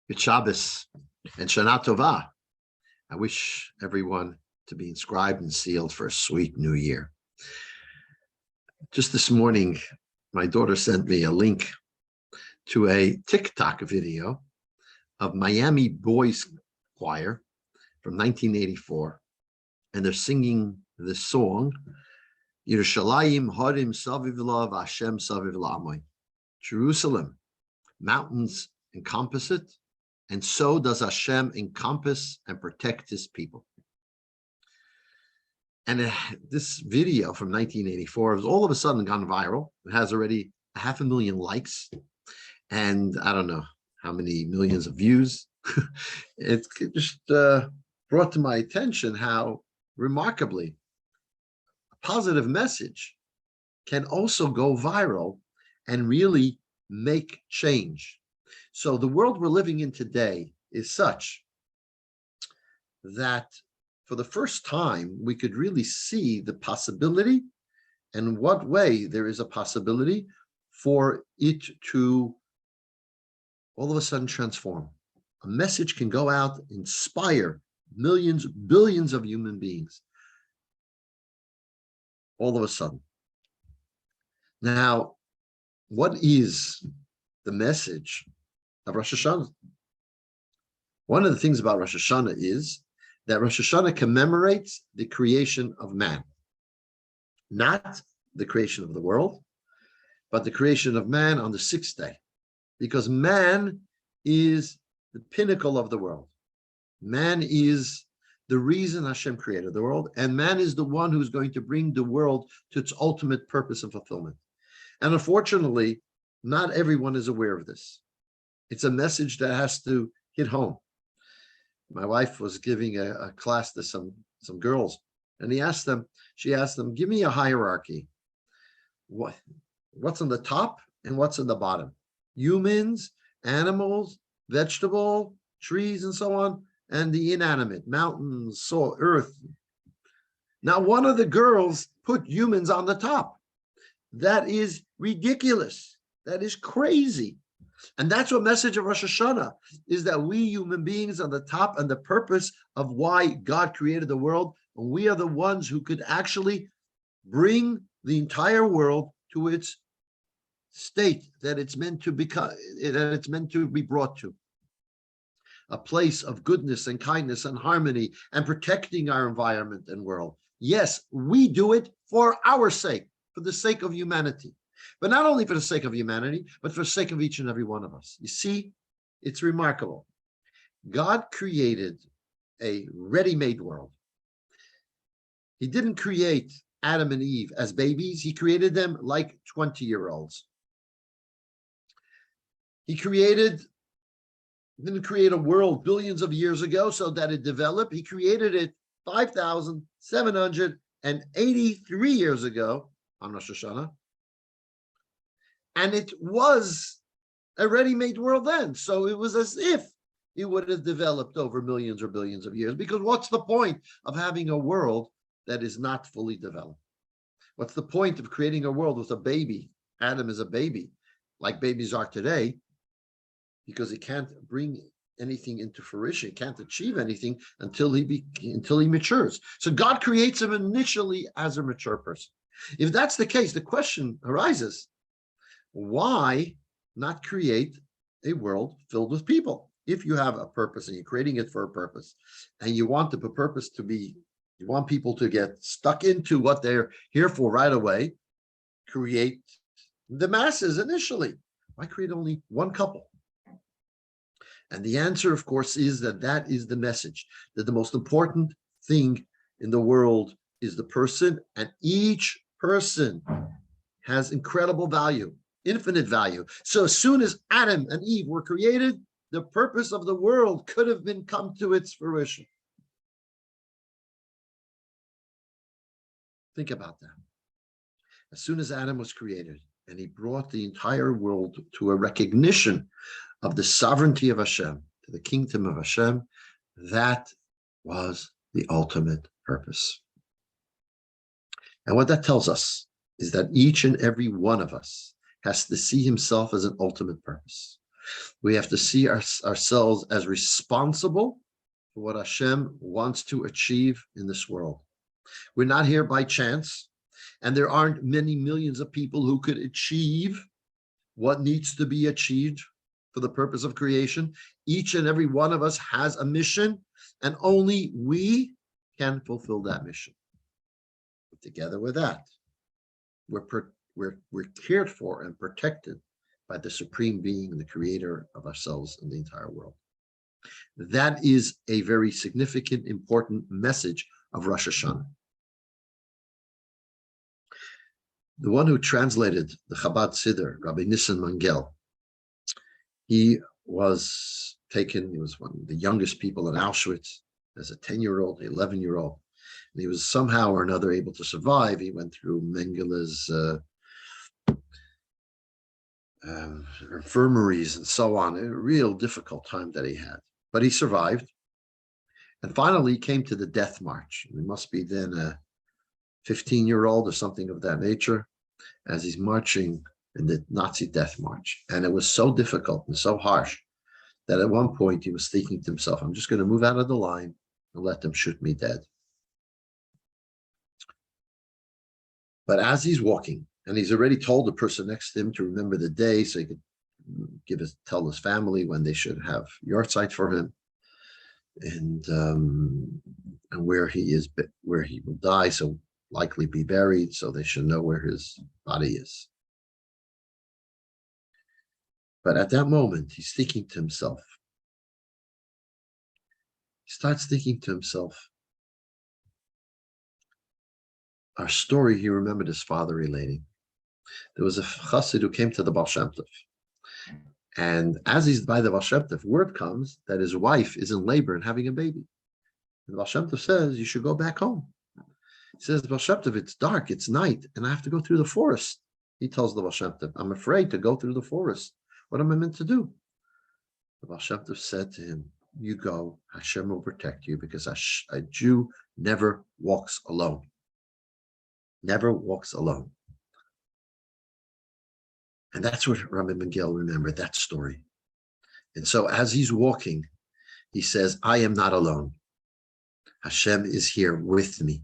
Good Shabbos and Shana Tova. I wish everyone to be inscribed and sealed for a sweet new year. Just this morning, my daughter sent me a link to a TikTok video of Miami Boys Choir from 1984. And they're singing this song, Yerushalayim Harim Saviv La Vashem Saviv La'amoy. Jerusalem, mountains encompass it, and so does Hashem encompass and protect his people. And this video from 1984 has all of a sudden gone viral. It has already 500,000 likes, and I don't know how many millions of views. It just brought to my attention how remarkably a positive message can also go viral and really make change. So the world we're living in today is such that for the first time, we could really see the possibility and what way there is a possibility for it to all of a sudden transform. A message can go out, inspire millions, billions of human beings all of a sudden. Now, what is the message of Rosh Hashanah? One of the things about Rosh Hashanah is that Rosh Hashanah commemorates the creation of man, not the creation of the world, but the creation of man on the sixth day, because man is the pinnacle of the world. Man is the reason Hashem created the world, and man is the one who's going to bring the world to its ultimate purpose and fulfillment. And unfortunately, not everyone is aware of this. It's a message that has to hit home. My wife was giving a class to some girls, and she asked them, give me a hierarchy. What's on the top and what's on the bottom? Humans, animals, vegetable, trees, and so on, and the inanimate, mountains, soil, earth. Now, one of the girls put humans on the top. That is ridiculous. That is crazy. And that's what message of Rosh Hashanah is, that we human beings are the top and the purpose of why God created the world. And we are the ones who could actually bring the entire world to its state that it's meant to become, that it's meant to be brought to. A place of goodness and kindness and harmony and protecting our environment and world. Yes, we do it for our sake, for the sake of humanity. But not only for the sake of humanity, but for the sake of each and every one of us. You see, it's remarkable. God created a ready-made world. He didn't create Adam and Eve as babies. He created them like 20-year-olds. He didn't create a world billions of years ago so that it developed. He created it 5,783 years ago on Rosh Hashanah. And it was a ready-made world then. So it was as if it would have developed over millions or billions of years. Because what's the point of having a world that is not fully developed? What's the point of creating a world with a baby? Adam is a baby, like babies are today, because he can't bring anything into fruition. He can't achieve anything until he matures. So God creates him initially as a mature person. If that's the case, the question arises, why not create a world filled with people? If you have a purpose and you're creating it for a purpose, and you want the purpose to be, you want people to get stuck into what they're here for right away, create the masses initially. Why create only one couple? And the answer, of course, is that is the message, that the most important thing in the world is the person, and each person has incredible value, infinite value. So as soon as Adam and Eve were created, the purpose of the world could have been come to its fruition. Think about that. As soon as Adam was created, and he brought the entire world to a recognition of the sovereignty of Hashem, to the kingdom of Hashem, that was the ultimate purpose. And what that tells us is that each and every one of us has to see himself as an ultimate purpose. We have to see ourselves as responsible for what Hashem wants to achieve in this world. We're not here by chance, and there aren't many millions of people who could achieve what needs to be achieved for the purpose of creation. Each and every one of us has a mission, and only we can fulfill that mission. But together with that, we're cared for and protected by the Supreme Being, the creator of ourselves and the entire world. That is a very significant, important message of Rosh Hashanah. The one who translated the Chabad Siddur, Rabbi Nissan Mangel, he was one of the youngest people in Auschwitz as a 10-year-old, 11-year-old. And he was somehow or another able to survive. He went through Mengele's infirmaries and so on. A real difficult time that he had. But he survived. And finally, he came to the death march. He must be then a 15-year-old or something of that nature, as he's marching in the Nazi death march. And it was so difficult and so harsh that at one point he was thinking to himself, I'm just going to move out of the line and let them shoot me dead. But as he's walking, and he's already told the person next to him to remember the day so he could tell his family when they should have yard site for him, and where he will die, so likely be buried, so they should know where his body is. But at that moment, he's thinking to himself. He starts thinking to himself. Our story, he remembered his father relating. There was a chassid who came to the Baal Shem Tov. And as he's by the Baal Shem Tov, word comes that his wife is in labor and having a baby. And the Baal Shem Tov says, you should go back home. He says, Baal Shem Tov, it's dark, it's night, and I have to go through the forest. He tells the Baal Shem Tov, I'm afraid to go through the forest. What am I meant to do? The Baal Shem Tov said to him, you go, Hashem will protect you, because a Jew never walks alone. Never walks alone. And that's what Rabbi Mangel remembered, that story. And so as he's walking, he says, I am not alone. Hashem is here with me.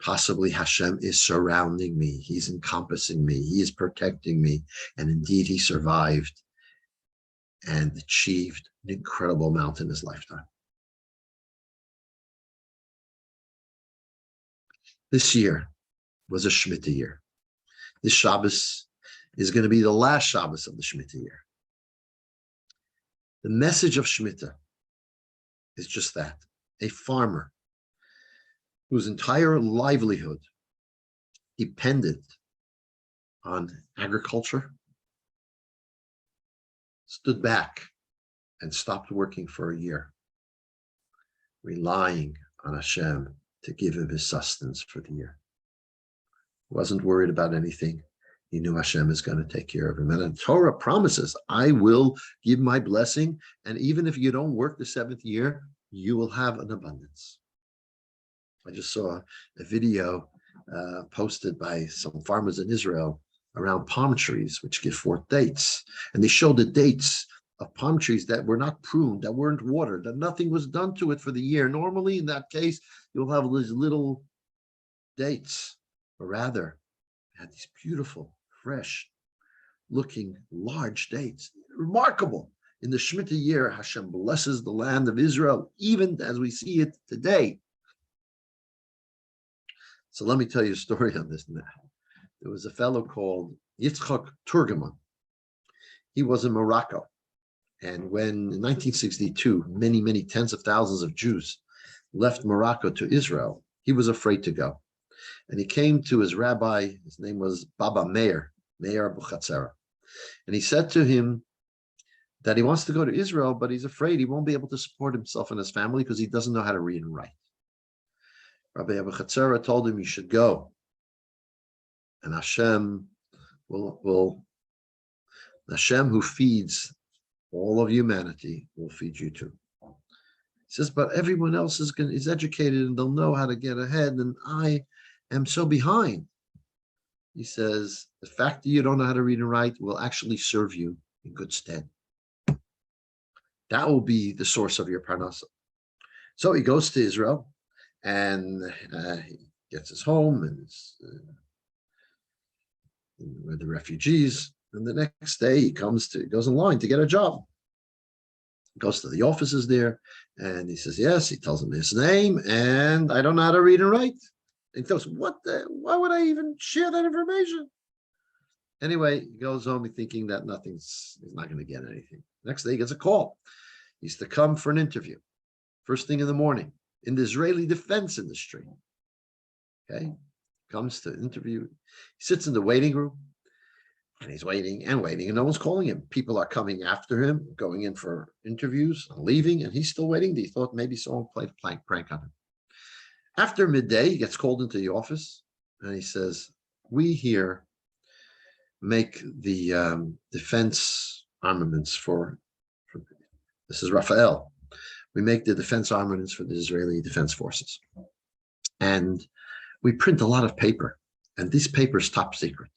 Possibly Hashem is surrounding me. He's encompassing me. He is protecting me. And indeed, he survived and achieved an incredible amount in his lifetime. This year was a Shemitah year. This Shabbos is going to be the last Shabbos of the Shemitah year. The message of Shemitah is just that. A farmer whose entire livelihood depended on agriculture stood back and stopped working for a year, relying on Hashem to give him his sustenance for the year. He wasn't worried about anything. He knew Hashem is going to take care of him. And the Torah promises, I will give my blessing, and even if you don't work the seventh year, you will have an abundance. I just saw a video posted by some farmers in Israel around palm trees, which give forth dates. And they showed the dates of palm trees that were not pruned, that weren't watered, that nothing was done to it for the year. Normally, in that case, you'll have these little dates, but rather, it had these beautiful, fresh looking, large dates. Remarkable. In the Shemitah year, Hashem blesses the land of Israel, even as we see it today. So let me tell you a story on this now. There was a fellow called Yitzchak Turgeman. He was in Morocco. And when in 1962, many, many tens of thousands of Jews left Morocco to Israel, he was afraid to go. And he came to his rabbi, his name was Baba Meir Abu Chatzera. And he said to him that he wants to go to Israel, but he's afraid he won't be able to support himself and his family because he doesn't know how to read and write. Rabbi Abu Chatzera told him, you should go. And Hashem Hashem who feeds all of humanity will feed you too. He says, but everyone else is educated and they'll know how to get ahead, and I am so behind. He says, The fact that you don't know how to read and write will actually serve you in good stead. That will be the source of your parnasa. So he goes to Israel, and he gets his home, and it's with the refugees. And the next day he goes in line to get a job. Goes to the offices there, and he says yes. He tells him his name, and I don't know how to read and write. And he goes, why would I even share that information? Anyway, he goes home thinking that he's not going to get anything. Next day he gets a call. He's to come for an interview. First thing in the morning in the Israeli defense industry. Okay, comes to interview. He sits in the waiting room, and he's waiting and waiting, and no one's calling him. People are coming after him, going in for interviews, and leaving, and he's still waiting. He thought maybe someone played a prank on him. After midday, he gets called into the office, and he says, we here make the defense armaments for this is Raphael. We make the defense armaments for the Israeli Defense Forces. And we print a lot of paper, and this paper is top secret.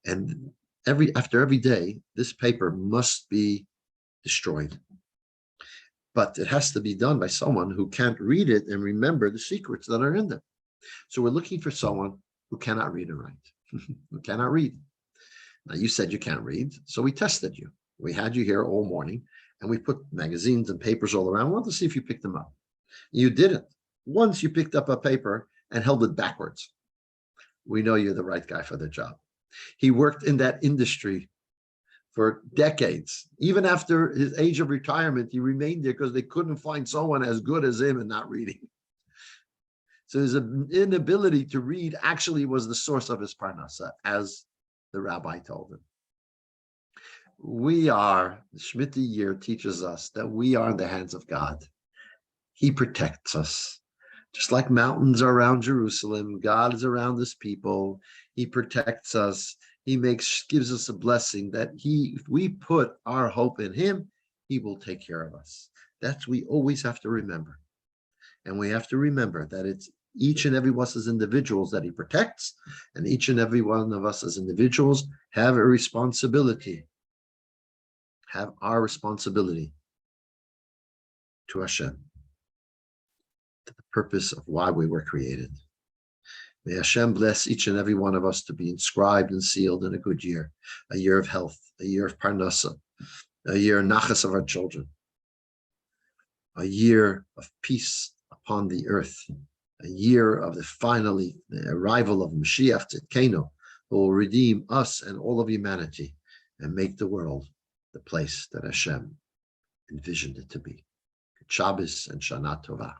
And after every day, this paper must be destroyed. But it has to be done by someone who can't read it and remember the secrets that are in them. So we're looking for someone who cannot read and write, who cannot read. Now, you said you can't read, so we tested you. We had you here all morning, and we put magazines and papers all around. We wanted to see if you picked them up. You didn't. Once you picked up a paper and held it backwards, we know you're the right guy for the job. He worked in that industry for decades. Even after his age of retirement, he remained there because they couldn't find someone as good as him in not reading. So his inability to read actually was the source of his parnasa, as the rabbi told him. The Shemitah year teaches us that we are in the hands of God. He protects us. Just like mountains are around Jerusalem, God is around his people. He protects us. He gives us a blessing that if we put our hope in him, he will take care of us. That's we always have to remember. And we have to remember that it's each and every one of us as individuals that he protects, and each and every one of us as individuals have a responsibility, have our responsibility to Hashem, to the purpose of why we were created. May Hashem bless each and every one of us to be inscribed and sealed in a good year, a year of health, a year of parnasa, a year of nachas of our children, a year of peace upon the earth, a year of the arrival of Mashiach Tzidkenu, who will redeem us and all of humanity and make the world the place that Hashem envisioned it to be. Shabbos and Shana Tova.